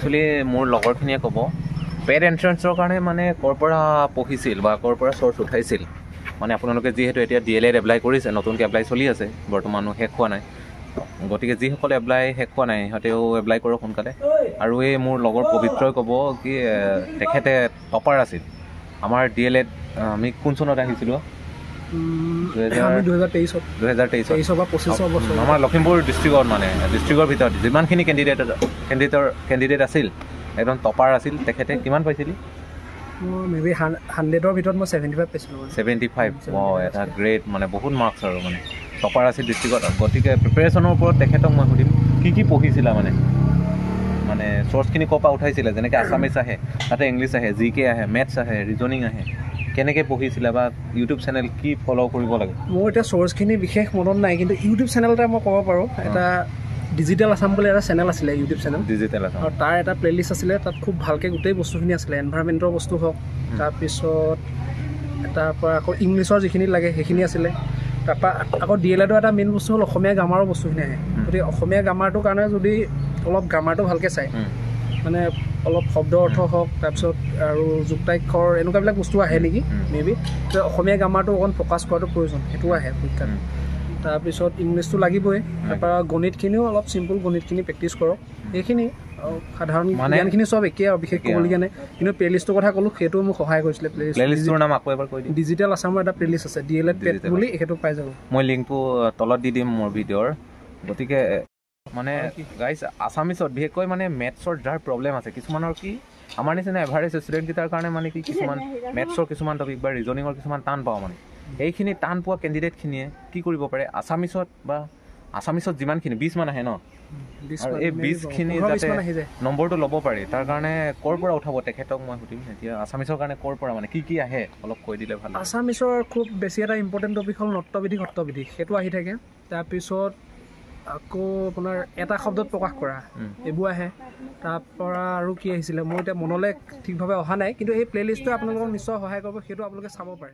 actually মোৰ লগৰখিনিয়ে ক'ব পেড এণ্ট্ৰেঞ্চৰ কাৰণে মানে ক'ৰ পৰা পঢ়িছিল বা ক'ৰ পৰা চ'ৰ্চ উঠাইছিল মানে আপোনালোকে যিহেতু এতিয়া DLED এপ্লাই কৰিছে নতুনকৈ এপ্লাই চলি আছে বৰ্তমানো শেষ হোৱা নাই গতিকে যিসকলে এপ্লাই শেষ হোৱা নাই সিহঁতেও এপ্লাই কৰক সোনকালে আৰু এই মোৰ লগৰ পবিত্ৰই ক'ব কি তেখেতে টপাৰ আছিল আমাৰ DLED আমি কোন চনত আহিছিলোঁ 2023 আমাৰ লখিমপুৰ ডিষ্ট্ৰিক্টত মানে ডিষ্ট্ৰিক্টৰ ভিতৰত যিমানখিনি কেণ্ডিডেট আছিল একদম টপাৰ আছিল তেখেতে কিমান পাইছিল মেবি 100ৰ ভিতৰত মই 75 পাইছিলোঁ 75 এটা গ্ৰেট মানে বহুত মাৰ্কছ আৰু মানে টপাৰ আছিল ডিষ্ট্ৰিক্টত গতিকে প্ৰিপেৰেশ্যনৰ ওপৰত তেখেতক মই সুধিম কি পঢ়িছিলা মানে চ'ৰ্চখিনি ক'ৰ পৰা উঠাইছিলে যেনেকৈ আছামিছ আহে তাতে ইংলিছ আহে GK আহে মেথছ আহে ৰিজনিং আহে কেনেকৈ পঢ়িছিলা বা ইউটিউব চেনেল কি ফ'ল' কৰিব লাগে মোৰ এতিয়া চ'ৰ্চখিনি বিশেষ মনত নাই কিন্তু ইউটিউব চেনেল এটা মই ক'ব পাৰোঁ এটা ডিজিটেল আছাম বুলি এটা চেনেল আছিলে ইউটিউব চেনেল ডিজিটেল আছাম আৰু তাৰ এটা প্লে'লিষ্ট আছিলে তাত খুব ভালকৈ গোটেই বস্তুখিনি আছিলে এনভাইৰমেণ্টৰ বস্তু হওক তাৰপিছত তাৰপৰা আকৌ ইংলিছৰ যিখিনি লাগে সেইখিনি আছিলে তাৰপৰা আকৌ DLEDৰ এটা মেইন বস্তু হ'ল অসমীয়া গ্ৰামাৰৰ বস্তুখিনি আহে গতিকে অসমীয়া গ্ৰামাৰটোৰ কাৰণে যদি অলপ গ্ৰামাৰটো ভালকৈ চায় মানে অলপ শব্দ অৰ্থ হওক তাৰপিছত আৰু যুক্তাক্ষৰ এনেকুৱাবিলাক বস্তু আহে নেকি মেবি অসমীয়া গ্ৰামাৰটো অকণ ফ'কাছ কৰাটো প্ৰয়োজন সেইটো আহে পৰীক্ষাত তাৰপিছত ইংলিছটো লাগিবই তাৰপৰা গণিতখিনিও অলপ চিম্পুল গণিতখিনি প্ৰেক্টিছ কৰক এইখিনি সাধাৰণ জ্ঞানখিনি চব একেই আৰু বিশেষ ক'বলগীয়া নাই কিন্তু প্লে'লিষ্টৰ কথা ক'লোঁ সেইটো মোক সহায় কৰিছিলে প্লে'লিষ্টৰ নাম আকৌ এবাৰ কৈ দিম ডিজিটেল আছামৰ এটা প্লে'লিষ্ট আছে DLED পেড বুলি সেইটো পাই যাব মই লিংকটো তলত দি দিম মোৰ ভিডিঅ'ৰ গতিকে মানে গাইজ আছামিছত বিশেষকৈ মানে মেথছৰ যাৰ প্ৰব্লেম আছে কিছুমানৰ কি আমাৰ নিচিনা এভাৰেজ ষ্টুডেণ্টকেইটাৰ কাৰণে মানে কি কিছুমান মেথছৰ কিছুমান টপিক বা ৰিজনিঙৰ কিছুমান টান পাওঁ মানে এইখিনি টান পোৱা কেণ্ডিডেটখিনিয়ে কি কৰিব পাৰে আছামিছত যিমানখিনি 20 মান আহে ন আৰু এই 20খিনি যাতে নম্বৰটো ল'ব পাৰি তাৰ কাৰণে ক'ৰ পৰা উঠাব তেখেতক মই সুধিম এতিয়া আছামিছৰ কাৰণে ক'ৰ পৰা মানে কি আহে অলপ কৈ দিলে ভাল আছামিছৰ খুব বেছি এটা ইম্পৰ্টেণ্ট টপিক হ'ল নত্যবিধি সত্যবিধি সেইটো আহি থাকে তাৰপিছত আকৌ আপোনাৰ এটা শব্দত প্ৰকাশ কৰা এইবোৰ আহে তাৰপৰা আৰু কি আহিছিলে মোৰ এতিয়া মনলৈ ঠিকভাৱে অহা নাই কিন্তু এই প্লে'লিষ্টটোৱে আপোনালোকক নিশ্চয় সহায় কৰিব সেইটো আপোনালোকে চাব পাৰে